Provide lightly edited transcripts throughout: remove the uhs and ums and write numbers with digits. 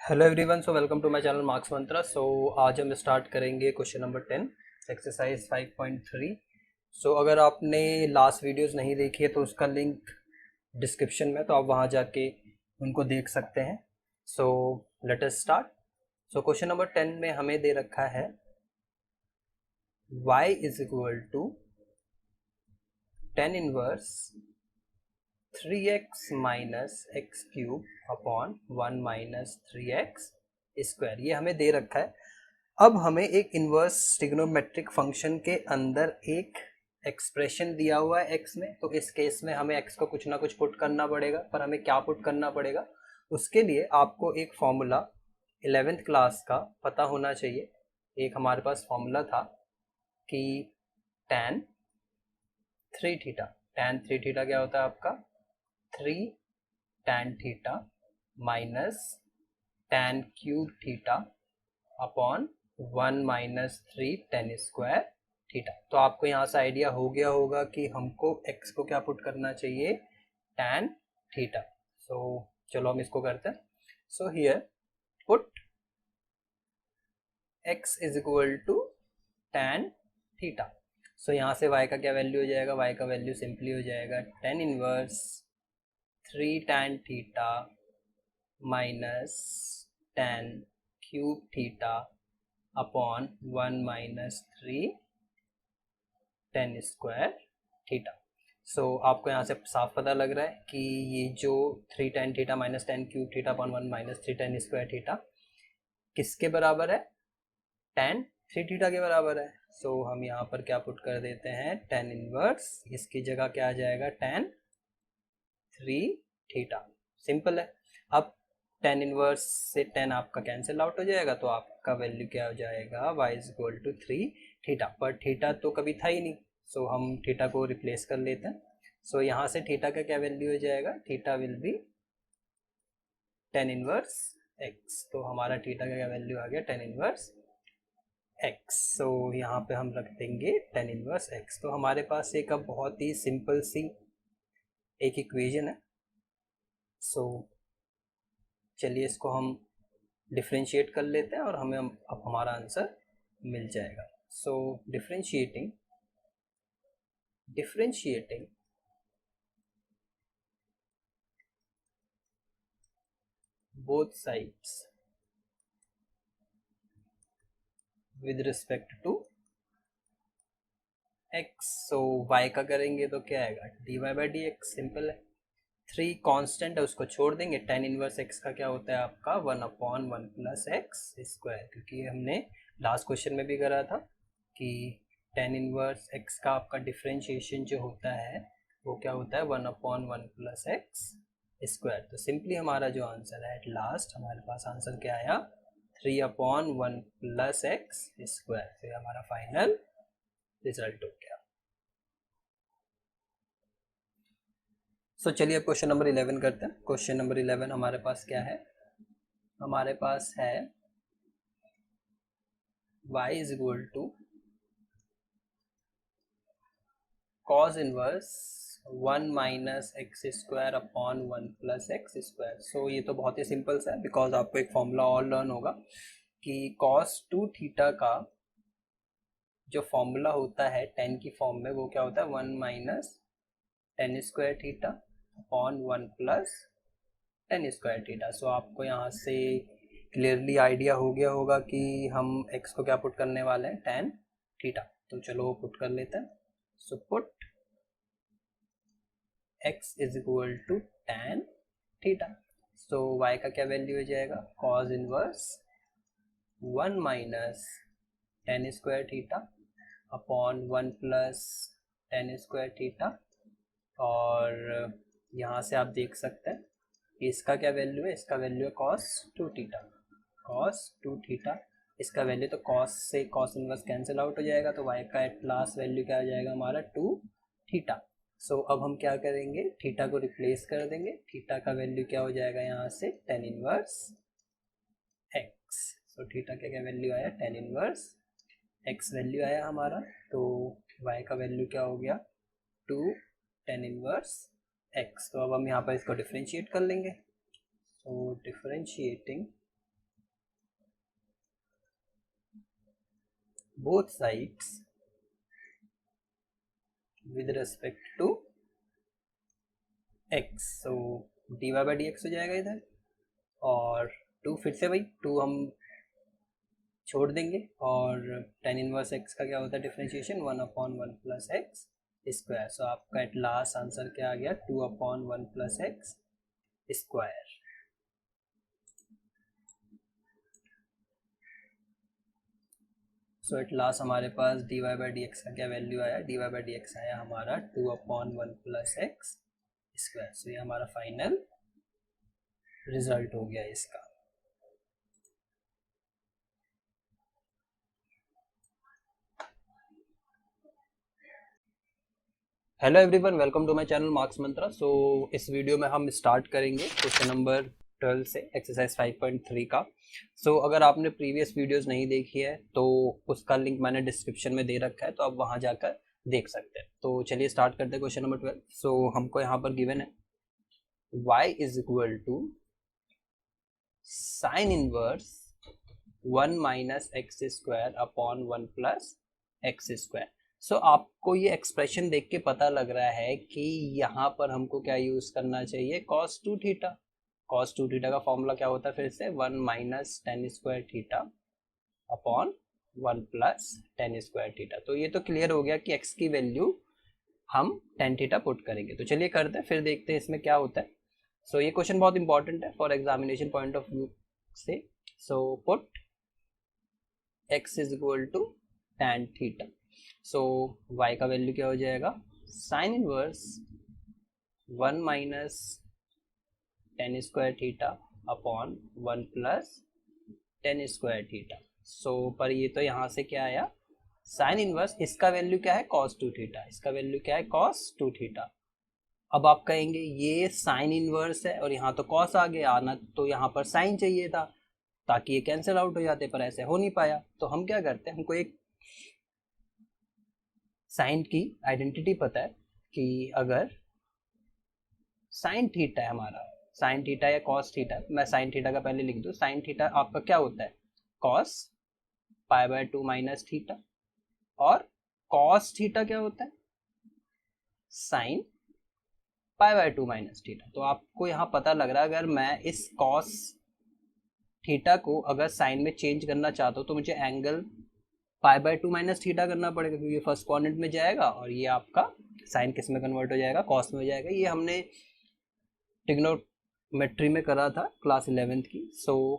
Hello everyone, so welcome to my channel Marks Mantra. So आज हम start करेंगे question number 10 exercise 5.3। सो अगर आपने लास्ट वीडियोस नहीं देखी है तो उसका लिंक डिस्क्रिप्शन में, तो आप वहां जाके उनको देख सकते हैं। So let us start. So question number 10 में हमें दे रखा है y is equal to tan inverse 3x minus x cube upon 1 minus 3x square, ये हमें दे रखा है। अब हमें एक इन्वर्स ट्रिग्नोमेट्रिक फंक्शन के अंदर एक एक्सप्रेशन दिया हुआ है x में, तो इस केस में हमें x को कुछ ना कुछ पुट करना पड़ेगा। पर हमें क्या पुट करना पड़ेगा, उसके लिए आपको एक फॉर्मूला 11th क्लास का पता होना चाहिए। एक हमारे पास फॉर्मूला था कि tan 3 थीटा, tan 3 थीटा क्या होता है आपका 3 tan theta minus tan cube theta upon 1 minus 3 tan square theta. तो आपको यहाँ से आइडिया हो गया होगा कि हमको x को क्या पुट करना चाहिए, tan थीटा। सो चलो हम इसको करते हैं। So here put x is equal to tan theta. So यहाँ से y का क्या वैल्यू हो जाएगा, y का वैल्यू सिंपली हो जाएगा tan inverse 3 tan theta minus tan cube theta upon 1 minus 3 tan square theta. So आपको यहाँ से साफ पता लग रहा है कि ये जो 3 tan theta minus tan cube theta upon 1 minus 3 tan square theta किसके बराबर है, tan 3 थीटा के बराबर है। सो हम यहाँ पर क्या पुट कर देते हैं, tan इनवर्स, इसकी जगह क्या आ जाएगा tan 3 थीटा। सिंपल है। अब tan इनवर्स से tan आपका कैंसिल आउट हो जाएगा, तो आपका वैल्यू क्या हो जाएगा, y is equal to 3 theta. पर थीटा तो कभी था ही नहीं, सो हम थीटा को रिप्लेस कर लेते हैं। सो यहाँ से थीटा का क्या वैल्यू हो जाएगा, theta will be tan inverse x। तो हमारा थीटा का क्या वैल्यू आ गया, tan इनवर्स x। सो यहाँ पे हम रख देंगे tan इनवर्स x। तो हमारे पास एक अब बहुत ही सिंपल सी एक इक्वेशन है। सो चलिए इसको हम डिफ्रेंशिएट कर लेते हैं और हमें अब हमारा आंसर मिल जाएगा। So differentiating both sides with respect to x। So y का करेंगे तो क्या आएगा, dy by d x. Simple है। 3 कांस्टेंट है, उसको छोड़ देंगे। tan इनवर्स x का क्या होता है आपका 1 अपॉन 1 प्लस एक्स स्क्वायर, क्योंकि हमने लास्ट क्वेश्चन में भी करा था कि tan इनवर्स x का आपका डिफ्रेंशिएशन जो होता है वो क्या होता है 1 अपॉन 1 प्लस एक्स स्क्वायर। तो सिंपली हमारा जो आंसर है एट लास्ट, हमारे पास आंसर क्या आया 3 अपॉन 1 प्लस एक्स स्क्वायर। तो हमारा फाइनल रिजल्ट हो गया। सो चलिए अब क्वेश्चन नंबर 11 करते हैं। क्वेश्चन नंबर 11 हमारे पास क्या है, हमारे पास है y is equal to cos inverse 1 minus x square upon 1 plus x square. So ये तो बहुत ही सिंपल सा है, बिकॉज आपको एक फॉर्मूला और लर्न होगा कि cos 2 थीटा का जो फॉर्मूला होता है tan की फॉर्म में, वो क्या होता है 1 minus tan square theta upon 1 plus tan square theta. So आपको यहाँ से क्लियरली आइडिया हो गया होगा कि हम x को क्या पुट करने वाले हैं, tan थीटा। तो चलो वो पुट कर लेते हैं। So put x is equal to tan theta. So y का क्या वैल्यू हो जाएगा, cos inverse 1 minus tan square theta upon 1 plus tan square theta. और यहाँ से आप देख सकते हैं इसका क्या वैल्यू है, इसका वैल्यू है cos 2 थीटा। cos 2 थीटा इसका वैल्यू, तो cos से cos इनवर्स कैंसिल आउट हो जाएगा, तो y का एट लास्ट वैल्यू क्या आ जाएगा हमारा 2 थीटा। सो अब हम क्या करेंगे, थीटा को रिप्लेस कर देंगे। थीटा का वैल्यू क्या हो जाएगा यहाँ से tan inverse x। So theta का क्या वैल्यू आया, tan इनवर्स x वैल्यू आया हमारा। तो y का वैल्यू क्या हो गया 2 tan इनवर्स x। तो अब हम यहाँ पर इसको डिफ्रेंशिएट कर लेंगे। सो differentiating both sides with respect to x। so dy by dx हो जाएगा इधर, और 2 फिर से वही 2 हम छोड़ देंगे, और tan इनवर्स x का क्या होता है डिफरेंशिएशन, 1/1 प्लस एक्स स्क्वायर। सो आपका एट लास्ट आंसर क्या आ गया, 2/1 plus x square. So at last हमारे पास dy बाई डी एक्स का क्या वैल्यू आया, dy बाई डी एक्स आया हमारा 2/1 प्लस एक्स स्क्वायर। सो ये हमारा फाइनल रिजल्ट हो गया इसका। Hello everyone, welcome to my channel Marks Mantra. So इस वीडियो में हम स्टार्ट करेंगे क्वेश्चन नंबर 12 से, एक्सरसाइज 5.3 का। अगर आपने प्रीवियस वीडियोस नहीं देखी है तो उसका लिंक मैंने डिस्क्रिप्शन में दे रखा है, तो आप वहां जाकर देख सकते हैं। तो चलिए स्टार्ट करते हैं क्वेश्चन नंबर 12। हमको यहाँ पर गिवन है y is equal to sine inverse 1 minus x square upon 1 plus x square. आपको ये एक्सप्रेशन देख के पता लग रहा है कि यहाँ पर हमको क्या यूज करना चाहिए, cos 2 थीटा। cos 2 थीटा का फॉर्मूला क्या होता है फिर से, 1 minus tan square theta upon 1 plus tan square theta. तो ये तो क्लियर हो गया कि x की वैल्यू हम टेन थीटा पुट करेंगे। तो चलिए करते हैं, फिर देखते हैं इसमें क्या होता है। ये क्वेश्चन बहुत इंपॉर्टेंट है for examination point of view से। Put x is equal to tan theta. y का वैल्यू क्या हो जाएगा, sine inverse 1 minus tan square theta upon 1 plus tan square theta. पर ये तो यहाँ से क्या आया, साइन इनवर्स, इसका वैल्यू क्या है cos 2 थीटा, इसका वैल्यू क्या है cos 2 थीटा। अब आप कहेंगे ये साइन इनवर्स है और यहाँ तो cos आ गया, आना तो यहाँ पर साइन चाहिए था ताकि ये कैंसिल आउट हो जाते, पर ऐसे हो नहीं पाया। तो हम क्या करते हैं, हमको एक साइन की आइडेंटिटी पता है कि अगर साइन थीटा है हमारा, साइन थीटा या कॉस थीटा, मैं साइन थीटा का पहले लिख दूं, साइन थीटा आपका क्या होता है, cos pi by 2 minus theta, और कॉस थीटा क्या होता है, sine pi by 2 minus theta. तो आपको यहाँ पता लग रहा है अगर मैं इस कॉस थीटा को अगर साइन में चेंज करना चाहता हूँ तो मुझे angle pi by 2 minus theta करना पड़ेगा, क्योंकि ये फर्स्ट क्वाड्रेंट में जाएगा और ये आपका साइन किस में कन्वर्ट हो जाएगा, कॉस में हो जाएगा। ये हमने ट्रिग्नोमेट्री में करा था क्लास 11th की।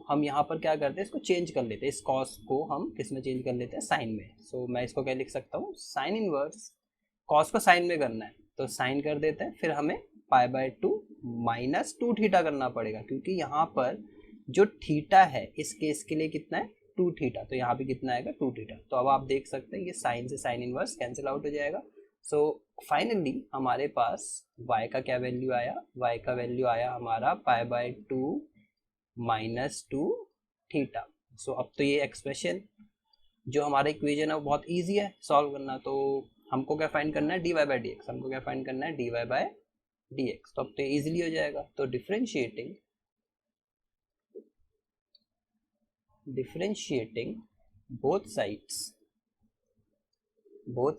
हम यहाँ पर क्या करते हैं, इसको चेंज कर लेते हैं, इस कॉस को हम किस में चेंज कर लेते हैं, साइन में। मैं इसको क्या लिख सकता हूँ, साइन इनवर्स, कॉस को साइन में करना है तो साइन कर देते हैं, फिर हमें पाई बाय 2 माइनस 2 थीटा करना पड़ेगा, क्योंकि यहाँ पर जो थीटा है इस केस के लिए कितना है, 2 थीटा, तो यहाँ भी कितना आएगा, 2 थीटा। तो अब आप देख सकते हैं ये साइन से साइन इनवर्स कैंसिल आउट हो जाएगा। फाइनली हमारे पास y का क्या वैल्यू आया, y का वैल्यू आया हमारा पाई बाय 2 माइनस 2 थीटा। अब तो ये एक्सप्रेशन जो हमारा इक्वेशन है वो बहुत ईजी है सॉल्व करना। तो हमको क्या फाइंड करना है, dy बाई डी एक्स, हमको क्या फाइंड करना है, dy बाई डी एक्स। तो अब तो ईजिली हो जाएगा। तो differentiating both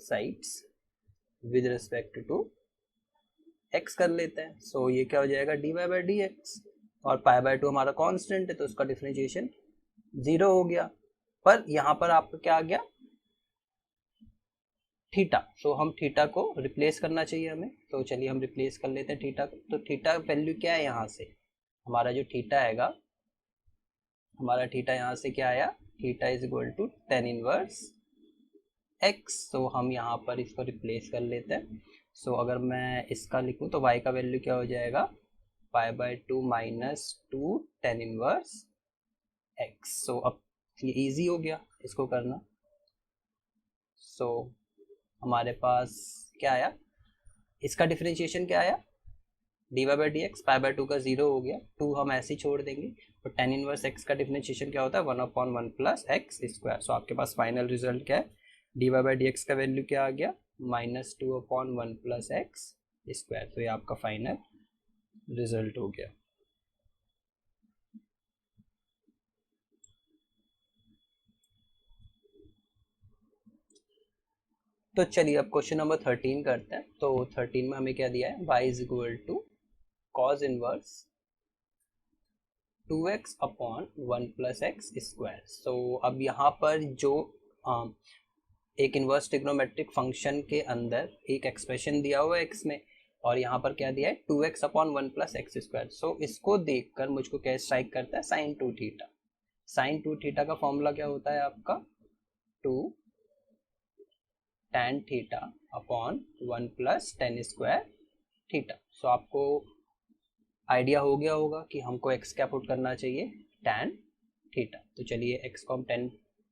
sides with respect to x कर लेते हैं। ये क्या हो जाएगा, dy बाई डी एक्स, और पाई बाय 2 हमारा कांस्टेंट है तो उसका डिफरेंशिएशन 0 हो गया। पर यहाँ पर आपका क्या आ गया, थीटा। हम थीटा को रिप्लेस करना चाहिए हमें, तो चलिए हम रिप्लेस कर लेते हैं थीटा को। तो थीटा वैल्यू क्या है, यहाँ से हमारा जो थीटा आएगा, हमारा थीटा यहाँ से क्या आया, theta is equal to tan inverse x. हम यहाँ पर इसको रिप्लेस कर लेते हैं। अगर मैं इसका लिखूँ तो y का वैल्यू क्या हो जाएगा, पाई by 2 minus 2 ten inverse x. अब ये इजी हो गया इसको करना। हमारे पास क्या आया, इसका डिफरेंशिएशन क्या आया, d y by d x, pi by 2 का 0 हो गया, 2 हम ऐसे ही छोड़ देंगे, और टेन इनवर्स एक्स का डिफरेंशिएशन क्या होता है, 1/1 प्लस एक्स स्क्वायर। आपके पास फाइनल रिजल्ट क्या है, d y by d x का वैल्यू क्या आ गया, -2/1 प्लस एक्स स्क्वायर। तो ये आपका फाइनल रिजल्ट हो गया। तो चलिए अब क्वेश्चन नंबर 13 करते हैं। तो 13 में हमें क्या दिया है, y is equal to cos inverse 2x upon 1 plus x square. So अब यहाँ पर जो एक इन्वर्स ट्रिग्नोमेट्रिक फंक्शन के अंदर एक एक्सप्रेशन दिया हुआ है x में, और यहाँ पर क्या दिया है 2x upon 1 plus x square. So इसको देखकर मुझको क्या स्ट्राइक करता है, साइन 2 थीटा। साइन 2 थीटा का फॉर्मूला क्या होता है आपका, 2 tan theta upon 1 plus tan square theta. So आपको आइडिया हो गया होगा कि हमको x क्या पुट करना चाहिए, tan थीटा। तो चलिए x को हम tan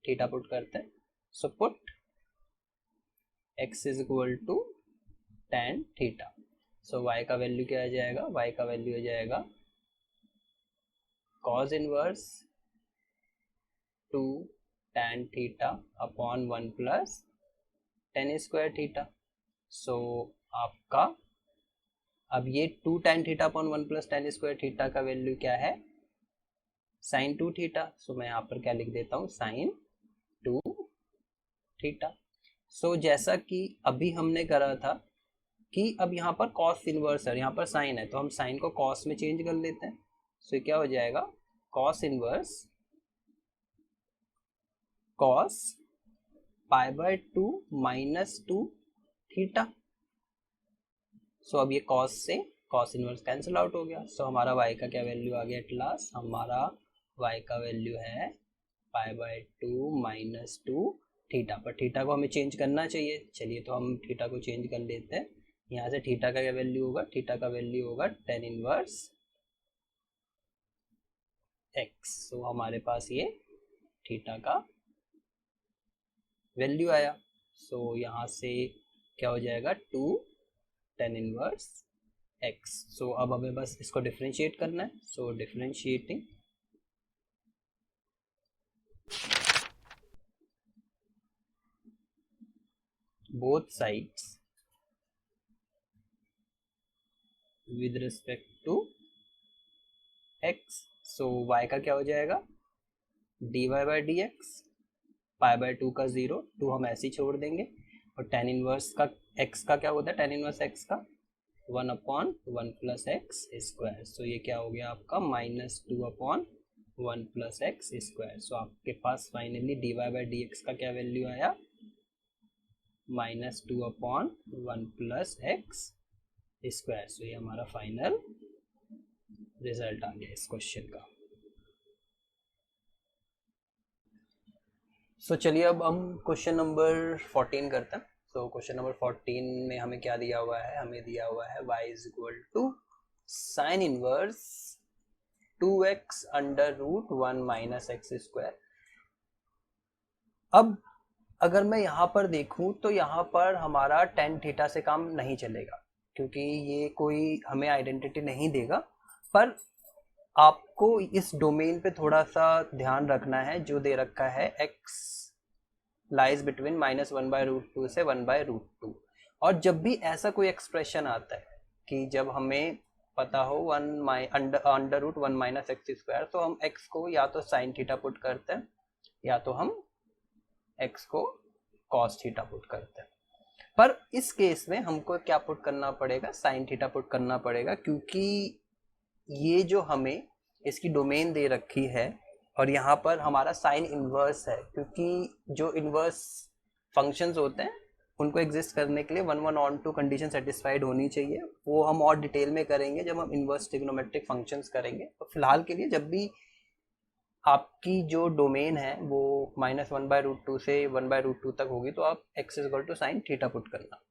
थीटा पुट करते हैं। So put x is equal to tan theta. So y का वैल्यू क्या आ जाएगा, y का वैल्यू आ जाएगा cos inverse 2 tan theta upon 1 plus tan square theta. So आपका अब ये 2 tan theta upon 1 plus tan square theta का वैल्यू क्या है, साइन 2 थीटा। सो मैं यहाँ पर क्या लिख देता हूँ, साइन 2 थीटा। सो जैसा कि अभी हमने करा था कि अब यहाँ पर कॉस इनवर्स है, यहाँ पर साइन है, तो हम साइन को कॉस में चेंज कर लेते हैं। सो क्या हो जाएगा, cos inverse cos pi by 2 minus 2 theta. So अब ये कॉस से कॉस इनवर्स कैंसिल आउट हो गया। सो हमारा y का क्या वैल्यू आ गया, एट लास्ट हमारा y का वैल्यू है पाई बाय 2 माइनस 2 थीटा। पर थीटा को हमें चेंज करना चाहिए, चलिए तो हम थीटा को चेंज कर लेते हैं। यहाँ से थीटा का क्या वैल्यू होगा, थीटा का वैल्यू होगा टेन इनवर्स x। सो हमारे पास ये थीटा का वैल्यू आया। सो यहाँ से क्या हो जाएगा, 2 टेन इनवर्स x। सो अब हमें बस इसको डिफरेंशिएट करना है। So differentiating both sides with respect to x। So y का क्या हो जाएगा, dy by d x, pi by 2 का 0, 2 हम ऐसे ही छोड़ देंगे। और टेन इनवर्स का x का क्या होता है, टेन इनवर्स x का 1 upon 1 plus x square. So ये क्या हो गया आपका, minus 2 upon 1 plus x square. So आपके पास finally d y by d x का क्या वैल्यू आया, minus 2 upon 1 plus x square. So ये हमारा फाइनल रिजल्ट आ गया इस क्वेश्चन का। सो चलिए अब हम क्वेश्चन नंबर 14 करते हैं। तो क्वेश्चन नंबर 14 में हमें क्या दिया हुआ है, हमें दिया हुआ है y is equal to sine inverse 2x under root 1 minus x square. अब अगर मैं यहाँ पर देखूँ तो यहाँ पर हमारा टेन थीटा से काम नहीं चलेगा, क्योंकि ये कोई हमें आइडेंटिटी नहीं देगा। पर आपको इस डोमेन पे थोड़ा सा ध्यान रखना है, जो दे रखा है x lies between minus 1 by root 2 से 1 बाय रूट 2। और जब भी ऐसा कोई एक्सप्रेशन आता है कि जब हमें पता हो under root 1 minus x square, तो हम x को या तो साइन थीटा पुट करते हैं या तो हम x को कॉस थीटा पुट करते हैं। पर इस केस में हमको क्या पुट करना पड़ेगा, साइन थीटा पुट करना पड़ेगा, क्योंकि ये जो हमें इसकी डोमेन दे रखी है और यहाँ पर हमारा साइन इनवर्स है, क्योंकि जो इनवर्स फंक्शंस होते हैं उनको एग्जिस्ट करने के लिए 1 ऑन 2 कंडीशन सेटिस्फाइड होनी चाहिए। वो हम और डिटेल में करेंगे जब हम इनवर्स ट्रिग्नोमेट्रिक फंक्शंस करेंगे। तो फिलहाल के लिए जब भी आपकी जो डोमेन है वो माइनस 1 बाय रूट 2 से 1 बाय रूट 2 तक होगी, तो आप x equal to sine theta put करना।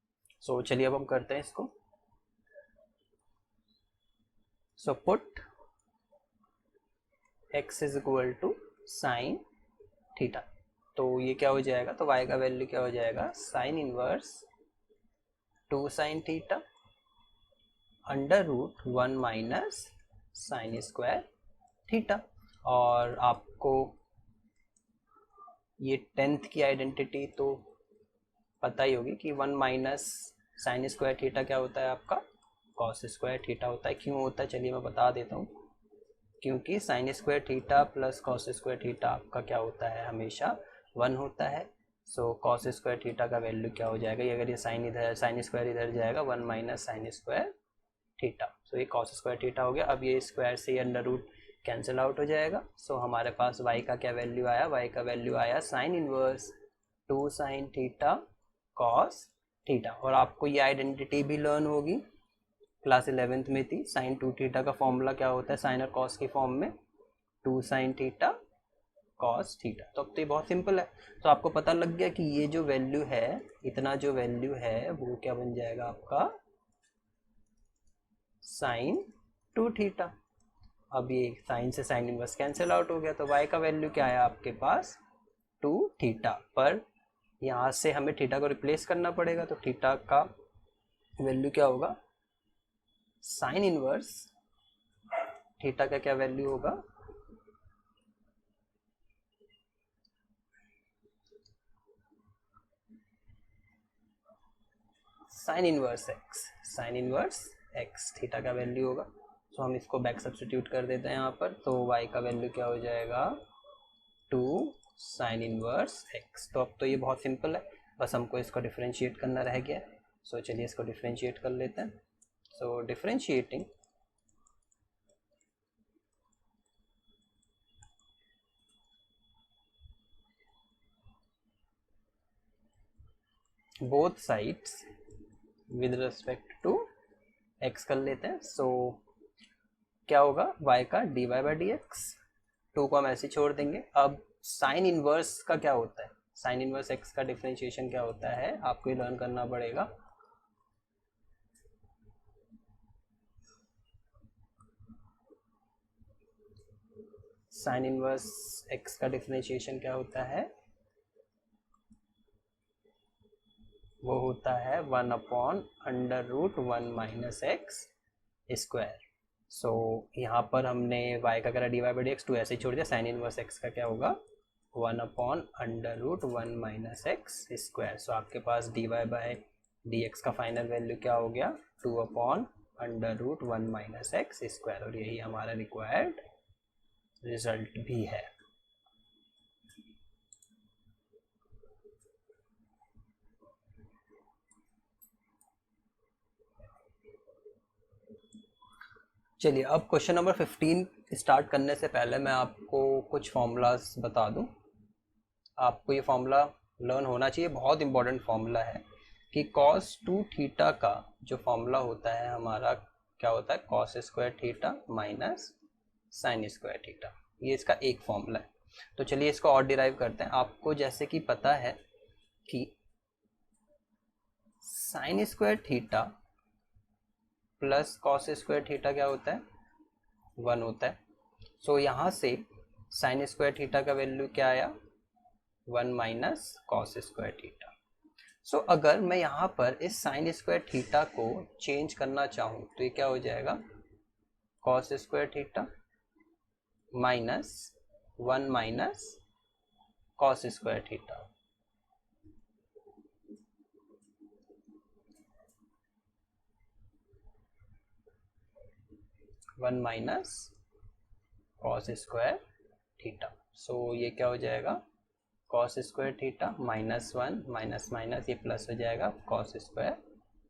सो चलिए अब हम करते हैं इसको। So put x is equal to sine theta. तो ये क्या हो जाएगा, तो y का वैल्यू क्या हो जाएगा, sine inverse 2 sine theta under root 1 minus sine square theta. और आपको ये 10th की आइडेंटिटी तो पता ही होगी कि 1 माइनस साइन स्क्वायर थीटा क्या होता है आपका, कॉस स्क्वायर थीटा होता है। क्यों होता है, चलिए मैं बता देता हूँ। क्योंकि sign square theta plus cos square theta आपका क्या होता है, हमेशा 1 होता है। सो कॉस स्क्वायर थीटा का वैल्यू क्या हो जाएगा, ये अगर ये साइन इधर साइन स्क्वायर इधर जाएगा 1 minus sine square theta. So ये कॉस स्क्वायर थीटा हो गया। अब ये स्क्वायर से ये अंडर रूट कैंसिल आउट हो जाएगा। सो हमारे पास y का क्या वैल्यू आया, y का वैल्यू आया sign inverse 2 sine theta cos theta. और आपको ये आइडेंटिटी भी लर्न होगी, क्लास 11th में थी। साइन 2 थीटा का फॉर्मूला क्या होता है साइन और कॉस की फॉर्म में, 2 साइन थीटा कॉस थीटा। तो अब तो ये बहुत सिंपल है। तो आपको पता लग गया कि ये जो वैल्यू है, इतना जो वैल्यू है वो क्या बन जाएगा आपका साइन 2 थीटा। अब ये साइन से साइन इनवर्स कैंसिल आउट हो गया, तो y का वैल्यू क्या आया आपके पास 2 थीटा। पर यहाँ से हमें थीटा को रिप्लेस करना पड़ेगा, तो थीटा का वैल्यू क्या होगा साइन इनवर्स थीटा का क्या वैल्यू होगा sine inverse x, sine inverse x theta का वैल्यू होगा। तो हम इसको बैक सब्स्टिट्यूट कर देते हैं यहाँ पर, तो y का वैल्यू क्या हो जाएगा 2 साइन इनवर्स एक्स। तो अब तो ये बहुत सिंपल है, बस हमको इसको डिफरेंशिएट करना रह गया। सो चलिए इसको डिफरेंशिएट कर लेते हैं। So differentiating both sides with respect to x कर लेते हैं। सो क्या होगा y का dy बाई डी एक्स, 2 को हम ऐसे छोड़ देंगे। अब साइन इनवर्स का क्या होता है, साइन इनवर्स x का डिफरेंशिएशन क्या होता है आपको लर्न करना पड़ेगा। साइन इनवर्स x का डिफरेंशिएशन क्या होता है, वो होता है 1 upon under root 1 minus x square. So यहाँ पर हमने y का करा d y by d x, 2 ऐसे ही छोड़ दिया। साइन इनवर्स x का क्या होगा 1 upon under root 1 minus x square. So आपके पास d y by d x का फाइनल वैल्यू क्या हो गया 2 upon under root 1 minus x square. और यही हमारा रिक्वायर्ड रिजल्ट भी है। चलिए अब क्वेश्चन नंबर 15 स्टार्ट करने से पहले मैं आपको कुछ फॉर्मूलाज बता दूं। आपको ये फॉर्मूला लर्न होना चाहिए, बहुत इंपॉर्टेंट फॉर्मूला है कि cos 2 थीटा का जो फॉर्मूला होता है हमारा क्या होता है cos square theta minus sine square theta. ये इसका एक फॉर्मूला है। तो चलिए इसको और डिराइव करते हैं। आपको जैसे कि पता है कि sine square theta plus cos square theta क्या होता है 1 होता है। सो यहाँ से साइन स्क्वायर थीटा का वैल्यू क्या आया 1 minus cos square theta. So अगर मैं यहाँ पर इस साइन स्क्वायर थीटा को चेंज करना चाहूँ तो ये क्या हो जाएगा cos square theta minus 1 minus cos square theta. 1 minus cos square theta. So ये क्या हो जाएगा cos square theta minus 1 minus minus ये प्लस हो जाएगा कॉस स्क्वायर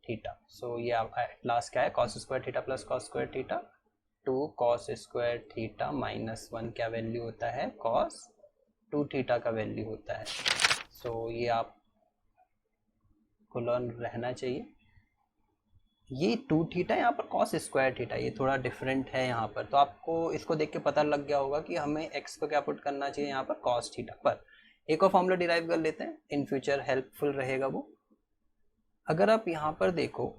थीटा। सो ये लास्ट क्या है cos square theta plus cos square theta 2 cos square theta minus 1 क्या वैल्यू होता है कॉस 2 थीटा का वैल्यू होता है। सो ये आप को लर्न रहना चाहिए। ये 2 थीटा यहाँ पर कॉस स्क्वायर थीटा, ये थोड़ा डिफरेंट है यहाँ पर। तो आपको इसको देख के पता लग गया होगा कि हमें x को क्या पुट करना चाहिए यहाँ पर कॉस थीटा। पर एक और फॉर्मूला डिराइव कर लेते हैं, इन फ्यूचर हेल्पफुल रहेगा वो। अगर आप यहाँ पर देखो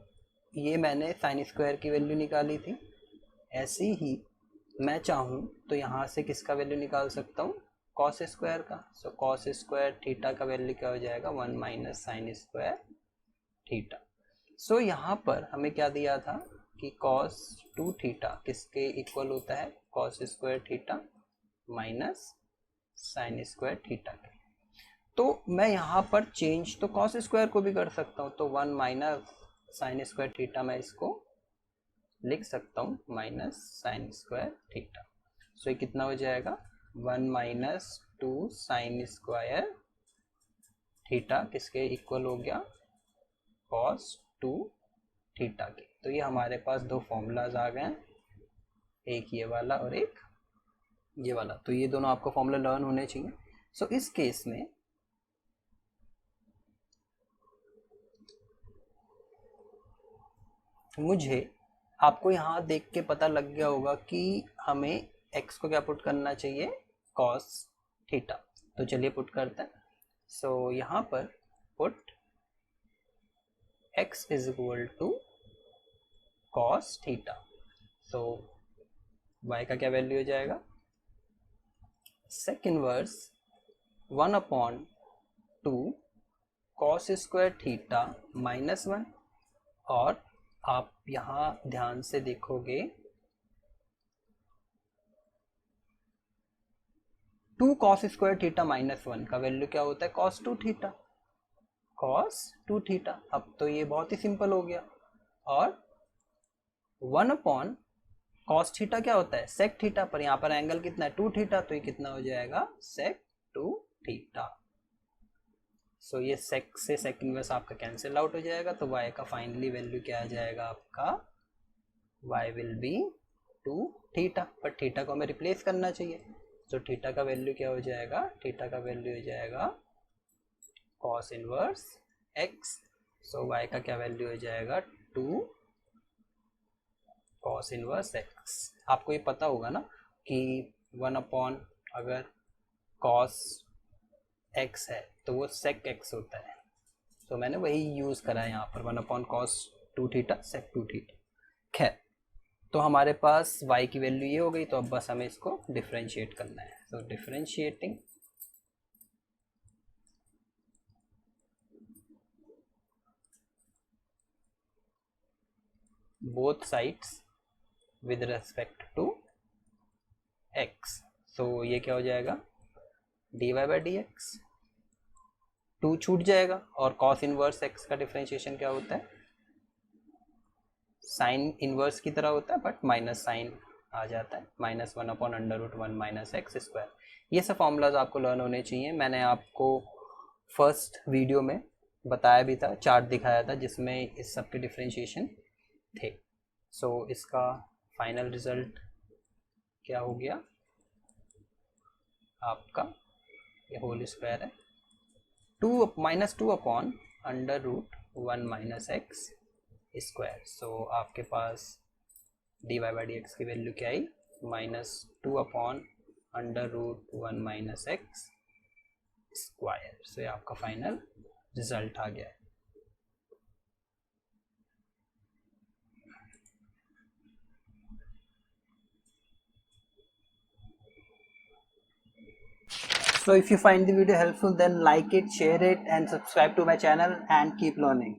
ये मैंने साइन स्क्वायर की वैल्यू निकाली थी, ऐसी ही मैं चाहूँ तो यहाँ से किसका वैल्यू निकाल सकता हूँ कॉस स्क्वायर का। सो कॉस स्क्वायर थीटा का वैल्यू क्या हो जाएगा 1 minus sine square theta. So यहाँ पर हमें क्या दिया था कि cos 2 थीटा किसके इक्वल होता है cos square theta minus sine square theta के। तो मैं यहाँ पर चेंज तो cos स्क्वायर को भी कर सकता हूँ, तो 1 माइनस साइन स्क्वायर थीटा मैं इसको लिख सकता हूँ minus sine square theta. So ये कितना हो जाएगा 1 माइनस 2 साइन स्क्वायर थीटा किसके इक्वल हो गया, cos 2 थीटा के। तो ये हमारे पास दो फॉर्मूलाज आ गए हैं, एक ये वाला और एक ये वाला। तो ये दोनों आपको फॉर्मूला लर्न होने चाहिए। सो इस केस में मुझे आपको यहाँ देख के पता लग गया होगा कि हमें x को क्या पुट करना चाहिए, cos थीटा। तो चलिए पुट करते हैं। सो यहाँ पर put x is equal to cos theta. So y का क्या वैल्यू हो जाएगा, sec inverse 1/2 cos square theta minus 1। और आप यहाँ ध्यान से देखोगे 2 cos स्क्वायर थीटा माइनस 1 का वैल्यू क्या होता है, cos 2 थीटा, cos 2 थीटा। अब तो ये बहुत ही सिंपल हो गया। और 1/cos थीटा क्या होता है, sec थीटा, पर यहाँ पर एंगल कितना है 2 थीटा, तो ये कितना हो जाएगा sec 2 थीटा। सो ये sec से sec इनवर्स आपका कैंसिल आउट हो जाएगा। तो y का फाइनली वैल्यू क्या आ जाएगा आपका, y विल बी 2 थीटा, पर थीटा को हमें रिप्लेस करना चाहिए। तो थीटा का वैल्यू क्या हो जाएगा, थीटा का वैल्यू हो जाएगा cos inverse x। So y का क्या वैल्यू हो जाएगा 2 cos इनवर्स x। आपको ये पता होगा ना कि 1 अगर cos x है तो वो sec x होता है। तो मैंने वही यूज़ करा है यहाँ पर, 1/cos 2 थीटा sec 2 थीटा। खैर, तो हमारे पास y की वैल्यू ये हो गई। तो अब बस हमें इसको डिफरेंशिएट करना है। तो differentiating both sides with respect to x। So ये क्या हो जाएगा, dy बाई डी एक्स, 2 छूट जाएगा। और cos इनवर्स x का डिफरेंशिएशन क्या होता है, साइन इनवर्स की तरह होता है, बट माइनस साइन आ जाता है, -1/√1 माइनस एक्स स्क्वायर। ये सब फॉर्मूलाज आपको लर्न होने चाहिए। मैंने आपको फर्स्ट वीडियो में बताया भी था, चार्ट दिखाया था जिसमें इस सब के डिफरेंशिएशन थे। सो इसका फाइनल रिजल्ट क्या हो गया आपका, ये होल स्क्वायर है, -2/√1 माइनस एक्स स्क्वायर। सो आपके पास dy बाई डी एक्स की वैल्यू क्या आई, -2/√1 माइनस एक्स स्क्वायर। सो ये आपका फाइनल रिजल्ट आ गया है। So if you find the video helpful, then like it, share it and subscribe to my channel and keep learning.